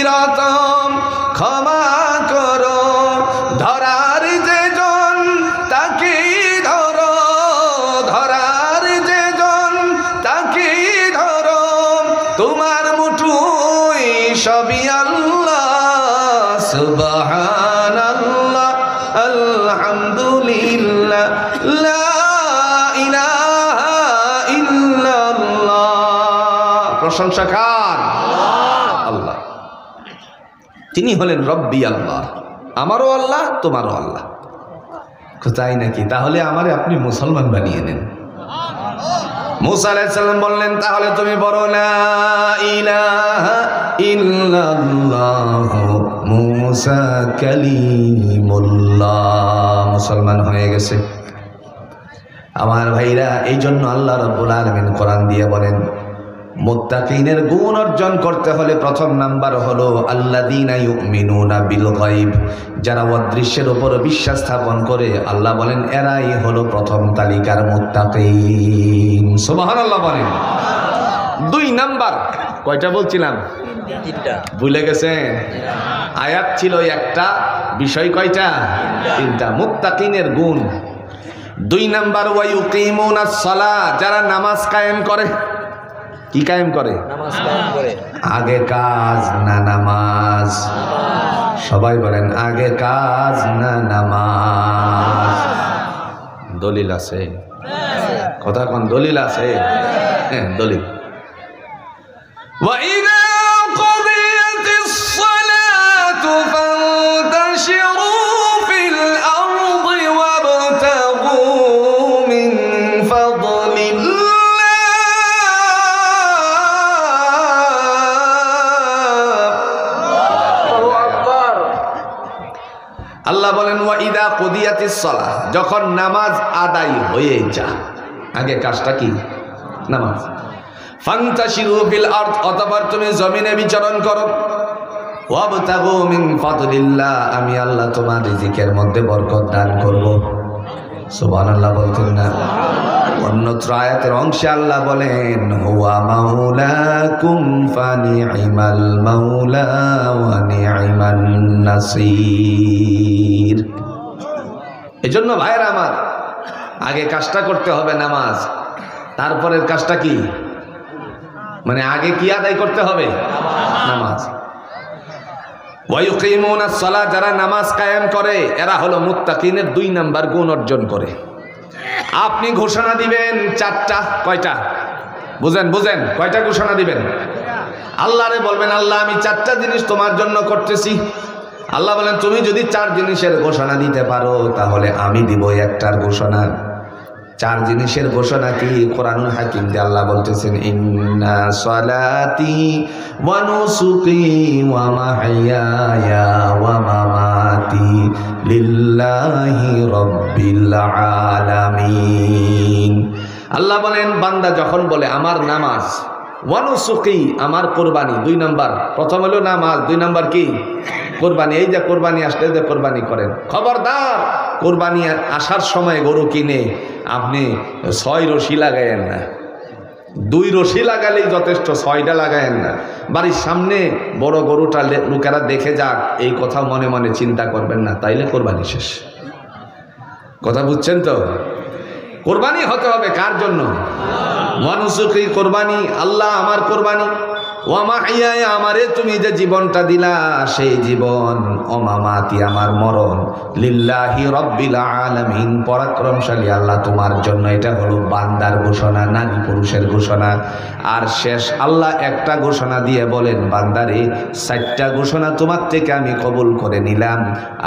রতম ক্ষমা করো, ধরার যে জন তাকে ধরো, ধরার যে জন তাকে ধরো, তোমার মুঠোয় সবই আল্লাহ। সুবহানাল্লাহ আলহামদুলিল্লাহ লা ইলাহা ইল্লাল্লাহ। প্রশংসা কার? আল্লাহ। তিনি হলেন রব্বি আল্লাহ, আমারও আল্লাহ তোমারও আল্লাহ। তাই নাকি? তাহলে আমারে আপনি মুসলমান বানিয়ে নেন। মুসা আলাইহিস সালাম বললেন তাহলে তুমি বলো লা ইলাহা ইল্লাল্লাহ মুসা কালিমুল্লাহ, মুসলমান হয়ে গেছে। আমার ভাইরা, এই জন্য আল্লাহ রাব্বুল আলামিন কোরআন দিয়ে বলেন মুত্তাকিনের গুণ অর্জন করতে হলে প্রথম নাম্বার হলো আল্লাযীনা ইউমিনুনা বিল গায়ব, যারা অদৃশ্যের উপর বিশ্বাস স্থাপন করে। আল্লাহ বলেন এরাই হলো প্রথম তালিকার মুত্তাকিন। সুবহানাল্লাহ বলেন। দুই নাম্বার, কয়টা বলছিলাম? তিনটা। ভুলে গেছেন? আয়াত ছিল একটা, বিষয় কয়টা? তিনটা। মুত্তাকিনের গুণ। দুই নাম্বার ওয়া ইউকিমুনাস সালাহ, যারা নামাজ কায়েম করে। কি কায়েম করে? নামাজ কায়েম করে। আগে কাজ না নামাজ? সবাই বলেন আগে কাজ না নামাজ? দলিল আছে? কথা কোন দলিল আছে? হ্যাঁ, দলিল। وَإِذَا قُضِيَتِ الصَّلَاةُ فَانتَشِرُوا فِي الْأَرْضِ وَابْتَغُوا مِنْ فَضْلِ আল্লাহ বলেন ওয়াইদা কুদিয়াতিস সালাহ, যখন নামাজ আদায় হয়ে যায়। আগে কাজটা কি? নামাজ। ফান্তাশিরু ফিল আরদ, অতঃপর তুমি জমিনে বিচরণ করো। ওয়াবতাগু মিন ফাদলিল্লাহ, আমি আল্লাহ তোমার রিজিকের মধ্যে বরকত দান করব। সুবহানাল্লাহ বলতেন না? অন্যত্র আয়াতের অংশে আল্লাহ বলেন হুয়া মাওলাকুম ফানি'মাল মাওলা ওয়া নি'মান নাসির। এজন্য ভাইরা আমার, আগে কাজটা করতে হবে নামাজ, তারপরের কাজটা কি? মানে আগে কি আদায় করতে হবে? নামাজ। ওয়া ইউকিমুনাস সালাহ, যারা নামাজ কায়েম করে এরা হলো মুত্তাকিনের দুই নাম্বার গুণ অর্জন করে। আপনি ঘোষণা দিবেন চারটা, কয়টা? বুঝেন বুঝেন, কয়টা ঘোষণা দিবেন? আল্লাহরে বলবেন আল্লাহ আমি চারটা জিনিস তোমার জন্য করতেছি। আল্লাহ বলেন তুমি যদি চার জিনিসের ঘোষণা দিতে পারো তাহলে আমি দিব একটার ঘোষণা। চার জিনিসের ঘোষণা কি? কোরআনুল হাকিম দিয়ে আল্লাহ বলতেছেন ইন্না সালাতি ওয়া নুসুকি ওয়া মাহইয়ায়া ওয়া মামাতি লিল্লাহি রাব্বিল আলামিন। আল্লাহ বলেন বান্দা যখন বলে আমার নামাজ, ওয়া নুসুকি আমার কুরবানি, দুই নাম্বার। প্রথম হলো নামাজ, দুই নাম্বার কি? কুরবানি। এই যে কুরবানি আসলে যে কুরবানি করেন, খবরদার কুরবানি আসার সময় গরু কিনে আপনি 6 রশি লাগায়েন না, 2 রশি লাগালেই যথেষ্ট, 6টা লাগায়েন না। বাড়ির সামনে বড় গরুটা লোকেরা দেখে যাক, এই কথা মনে মনে চিন্তা করবেন না, তাইলে কোরবানি শেষ। কথা বুঝছেন তো? কোরবানি হতে হবে কার জন্য? মানুষকে কোরবানি, আল্লাহ আমার কোরবানি। ওয়া মাহইয়ায়া, আমারে তুমি যে জীবনটা দিলা সেই জীবন, ও মামাতি আমার মরণ, লিল্লাহি রাব্বিল আলামিন, পরাক্রমশালী আল্লাহ তোমার জন্য। এটা হলো বান্দার ঘোষণা, নারী পুরুষের ঘোষণা। আর শেষ আল্লাহ একটা ঘোষণা দিয়ে বলেন বান্দারে 4টা ঘোষণা তোমার থেকে আমি কবুল করে নিলাম,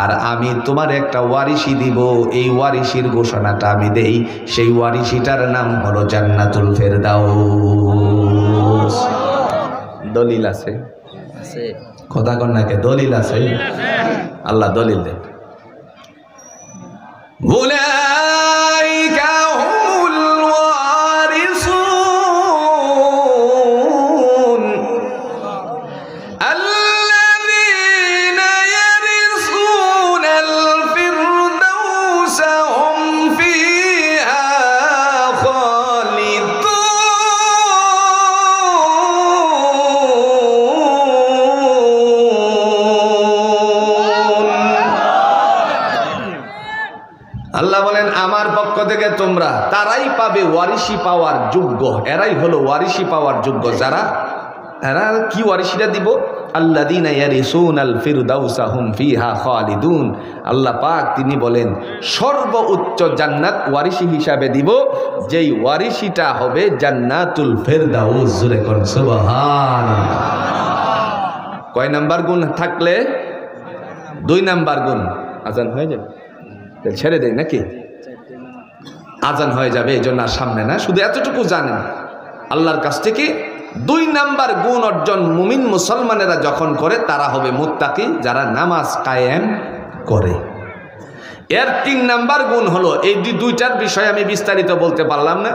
আর আমি তোমার একটা ওয়ারিশি দিব। এই ওয়ারিশির ঘোষণাটা আমি দেই, সেই ওয়ারিশিটার নাম হলো জান্নাতুল ফেরদাউস। দলিল আছে? কথা কন নাকি? দলিল আছে? আল্লাহ দলিল দেন। উলাইকা হুমুল ওয়ারিসুন আল্লাযীনা ইয়ারিসুনাল ফিরদাউসা হুম ফিহা খালিদুন। আমার পক্ষ থেকে তোমরা তারাই পাবে ওয়ারিশি পাওয়ার যোগ্য, এরাই হলো ওয়ারিশি পাওয়ার যোগ্য। যারা এরা কি ওয়ারিশিটা দিব? আল্লাযীনা ইয়ারিসুনাল ফিরদাউসা হুম ফিহা খালিদুন। আল্লাহ পাক তিনি বলেন সর্বোচ্চ জান্নাত ওয়ারিশি হিসাবে দিব, যেই ওয়ারিশিটা হবে জান্নাতুল ফিরদাউস। জোরে কোন সুবহানাল্লাহ। কয় নাম্বার গুণ থাকলে? 2 নাম্বার গুণ। আজান হয়ে যাবে, ছেড়ে দেয় নাকি? আজান হয়ে যাবে, এই জন্য আর সামনে না, শুধু এতটুকু জানেন আল্লাহর কাছ থেকে 2 নাম্বার গুণ অর্জন মুমিন মুসলমানেরা যখন করে তারা হবে মুত্তাকি, যারা নামাজ কায়েম করে। এর 3 নাম্বার গুণ হলো, এই দুইটার বিষয় আমি বিস্তারিত বলতে পারলাম না।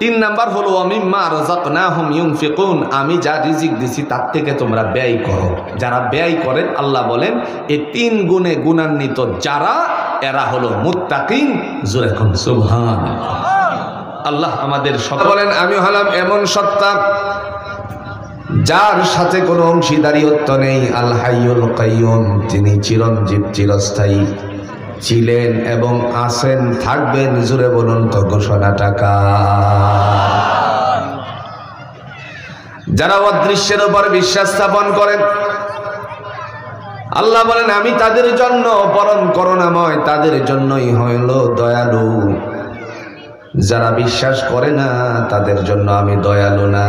3 নাম্বার হলো মিম্মা রাযাকনাহুম ইউনফিকুন, আমি যা রিজিক দিছি তার থেকে তোমরা ব্যয় করো। যারা ব্যয় করে আল্লাহ বলেন এই 3 গুণে গুণান্বিত যারা, এরা হলো মুত্তাকিন। জোরে কোন সুবহানাল্লাহ। আল্লাহ আমাদের সকল বলেন আমি হলাম এমন সত্তা যার সাথে কোনো অংশীদারিত্ব নেই। আল হাইয়ুল কাইয়ুম, তিনি চিরঞ্জীব চিরস্থায়ী ছিলেন এবং আছেন, থাকবেন। জোরে বলুন তো ঘোষণাটা কার? যারা অদৃশ্যের উপর বিশ্বাস স্থাপন করেন আল্লাহ বলেন আমি তাদের জন্য পরম করুণাময়, তাদের জন্যই হইল দয়ালু। যারা বিশ্বাস করে না তাদের জন্য আমি দয়ালু না,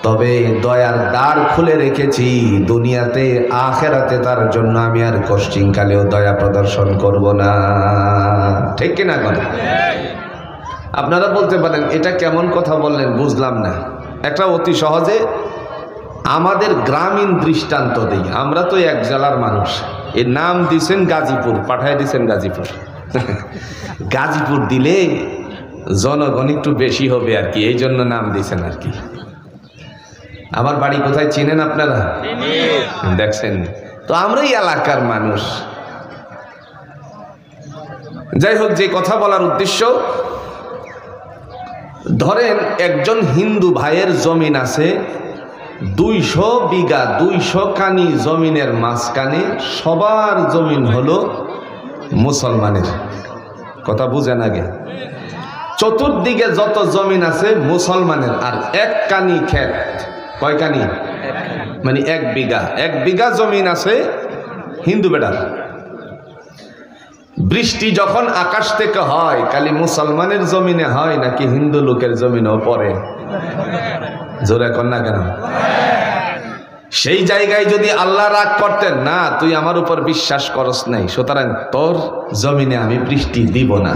তবে দয়ার দ্বার খুলে রেখেছি দুনিয়াতে, আখেরাতে তার জন্য আমি আর কষ্টিংকালেও দয়া প্রদর্শন করব না। ঠিক কিনা কথা? আপনারা বলতে পারেন এটা কেমন কথা বললেন, বুঝলাম না। একটা অতি সহজে আমাদের গ্রামীণ দৃষ্টান্ত দিই। আমরা তো এক জেলার মানুষ, এর নাম দিছেন গাজীপুর, পাঠায় দিছেন গাজীপুর। গাজীপুর দিলে জনগণ একটু বেশি হবে আর কি, এই জন্য নাম দিছেন আর কি। আমার বাড়ি কোথায় চিনেন আপনারা? দেখছেন তো, আমরাই এলাকার মানুষ। যাই হোক, যে কথা বলার উদ্দেশ্য, ধরেন একজন হিন্দু ভাইয়ের জমিন আছে 200 বিঘা, 200 কানি জমিনের মাঝখানে সবার জমিন হলো মুসলমানের। কথা বুঝেন আগে? চতুর্দিকে যত জমিন আছে মুসলমানের, আর 1 কানি ক্ষেত। কয় কানি? মানে 1 বিঘা। 1 বিঘা জমিন আছে হিন্দু বেটার। বৃষ্টি যখন আকাশ থেকে হয়, খালি মুসলমানের জমিনে হয় নাকি হিন্দু লোকের জমিনেও পড়ে? জোরে কর না কেন? সেই জায়গায় যদি আল্লাহ রাগ করতেন, না তুই আমার উপর বিশ্বাস করস নাই, সুতরাং তোর জমিনে আমি বৃষ্টি দিব না,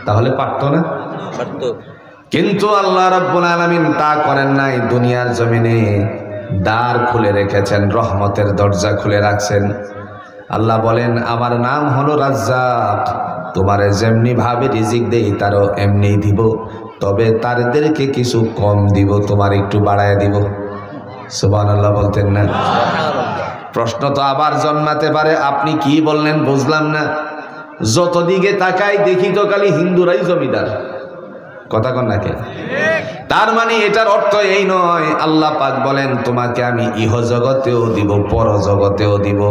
তাহলে পারতো না? কিন্তু আল্লাহ রাব্বুল আলামিন তা করেন নাই। দুনিয়ার জমিনে দ্বার খুলে রেখেছেন, রহমতের দরজা খুলে রাখছেন। আল্লাহ বলেন আমার নাম হলো রাজ্জাক, তোমারে যেমনি ভাবে রিজিক দেই তারও এমনি দিব, তবে তাদেরকে কিছু কম দিব, তোমার একটু বাড়ায় দিব। সুবহানাল্লাহ বলতেন না? প্রশ্ন তো আবার জন্মাতে পারে, আপনি কি বললেন বুঝলাম না। যত দিকে তাকাই দেখি তো খালি হিন্দুরাই জমিদার। কথা কন নাকি? তার মানে এটার অর্থ এই নয়। আল্লাহ পাক বলেন তোমাকে আমি ইহ জগতেও দিব, পর জগতেও দিব।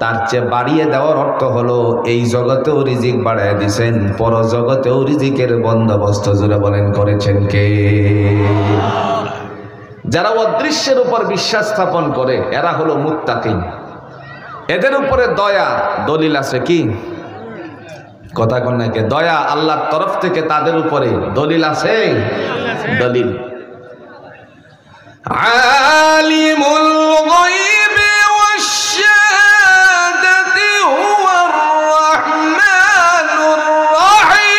তার চেয়ে বাড়িয়ে দেওয়ার অর্থ হলো এই জগতেও রিজিক বাড়ায় দিছেন, পর জগতেও রিজিকের বন্দোবস্ত জুড়ে বলেন করেছেন কে? যারা অদৃশ্যের উপর বিশ্বাস স্থাপন করে এরা হলো মুত্তাকিন। এদের উপরে দয়া দলিল আছে কি? কথা কন নাকি? দয়া আল্লাহর তরফ থেকে তাদের উপরে দলিল আছে। দলিল আলিমুল গায়বি ওয়াশ শাহাদাতি হুয়ার রাহমানুর রহিম।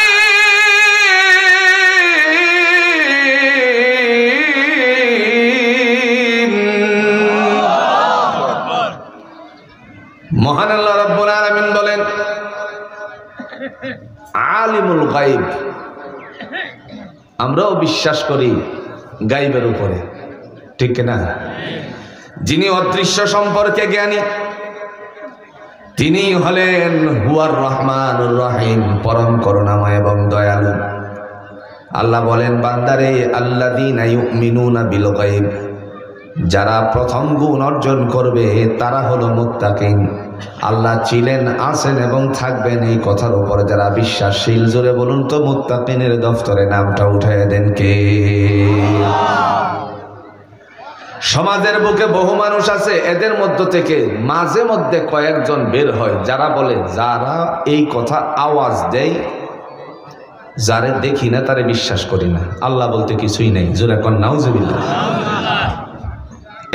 মহান আল্লাহ রাব্বুল আলামিন বলেন আলিমুল গায়ব। আমরাও বিশ্বাস করি গায়বের উপরে, ঠিক না? যিনি অদৃশ্য সম্পর্কে জ্ঞানী তিনি হলেন হুয়ার রহমানুর রহিম, পরম করুণাময় এবং দয়ালু। আল্লাহ বলেন বান্দারে আল্লাযীনা ইউমিনুনা বিল গায়ব, যারা প্রথম গুণ অর্জন করবে তারা হলো মুত্তাকিন। আল্লাহ ছিলেন, আছেন এবং থাকবেন এই কথার উপর যারা বিশ্বাসশীল, জোরে বলুন তো মুত্তাকিনের দফতরে নামটা উঠায় দেন কে? সমাজের বুকে বহু মানুষ আছে, এদের মধ্য থেকে মাঝে মধ্যে কয়েকজন বের হয় যারা বলে, যারা এই কথা আওয়াজ দেয়, যারে দেখি না তারে বিশ্বাস করি না, আল্লাহ বলতে কিছুই নেই, জোরে কোন নাউজুবিল্লাহ।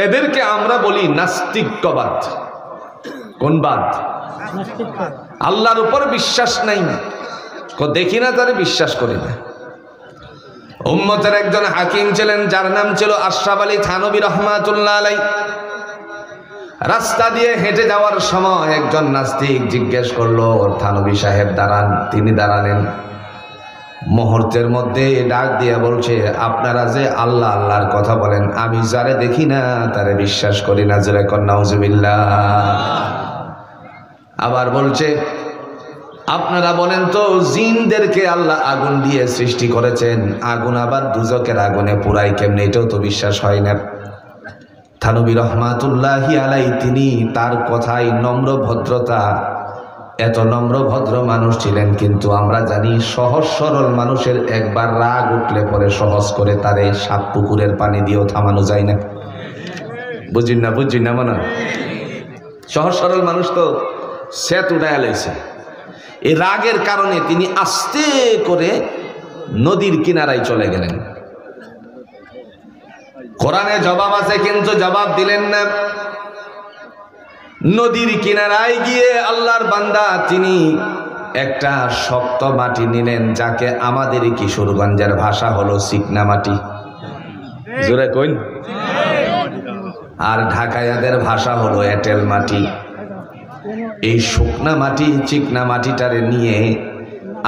এদেরকে আমরা বলি নাস্তিকবাদ। কোন বাদ? আল্লাহর উপর বিশ্বাস নাই, দেখি না তারে বিশ্বাস করি না। উম্মতের একজন হাকিম ছিলেন যার নাম ছিল আশরাফ আলী থানভী রাহমাতুল্লাহ আলাইহি। রাস্তা দিয়ে হেঁটে যাওয়ার সময় একজন নাস্তিক জিজ্ঞেস করলো, থানভী সাহেব দাঁড়ান। তিনি দাঁড়ালেন, মুহূর্তের মধ্যে ডাক দিয়ে বলছে, আপনারা যে আল্লাহ আল্লাহর কথা বলেন, আমি যারে দেখি না তারে বিশ্বাস করি না, জোরে কোন নাউজুবিল্লাহ। আবার বলছে, আপনারা বলেন তো জিনদেরকে আল্লাহ আগুন দিয়ে সৃষ্টি করেছেন, আগুন আবার দুজকের আগুনে পুরাই কেমনে, এটাও তো বিশ্বাস হয় না। থানভী রহমাতুল্লাহি আলাইহি তিনি তার কথাই নম্র ভদ্রতা, এত নম্র ভদ্র মানুষ ছিলেন, কিন্তু আমরা জানি সহজ সরল মানুষের একবার রাগ উঠলে পরে সহজ করে তারে 7 পুকুরের পানি দিয়েও থামানো যায় না। বুঝিন না মনে সহজ সরল মানুষ তো সেত উঠায় লাইছে। এই রাগের কারণে তিনি আস্তে করে নদীর কিনারায় চলে গেলেন। কোরআনে জবাব আছে কিন্তু জবাব দিলেন না। নদীর কিনারায় গিয়ে আল্লাহর বান্দা তিনি একটা শক্ত মাটি নিলেন, যাকে আমাদের কিশোরগঞ্জের ভাষা হলো চিকনা মাটি, জোরে কইন, আর ঢাকাইয়াদের ভাষা হলো এঁটেল মাটি। এই শুকনা মাটি চিকনা মাটিটারে নিয়ে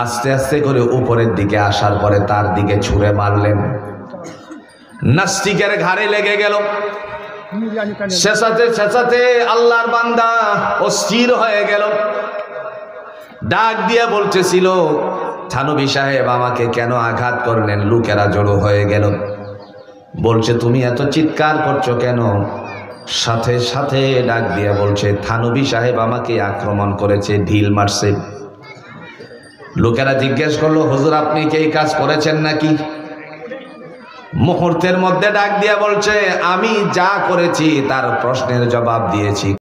আস্তে আস্তে করে উপরের দিকে আসার পরে তার দিকে ছুঁড়ে মারলেন। নাস্তিকের ঘাড়ে লেগে গেল। শেষাতে আল্লাহর বান্দা অস্থির হয়ে গেল, ডাক দিয়ে বলতেছিল, থানভী সাহেব আমাকে কেন আঘাত করলেন? লোকেরা জড়ো হয়ে গেল, বলছে তুমি এত চিৎকার করছো কেন? সাথে সাথে ডাক দিয়ে বলছে, থানভী সাহেব আমাকে আক্রমণ করেছে, ঢিল মারছে। লোকেরা জিজ্ঞেস করলো, হুজুর আপনি কি এই কাজ করেছেন নাকি? মুহূর্তের মধ্যে ডাক দিয়ে বলছে, আমি যা করেছি তার প্রশ্নের জবাব দিয়েছি।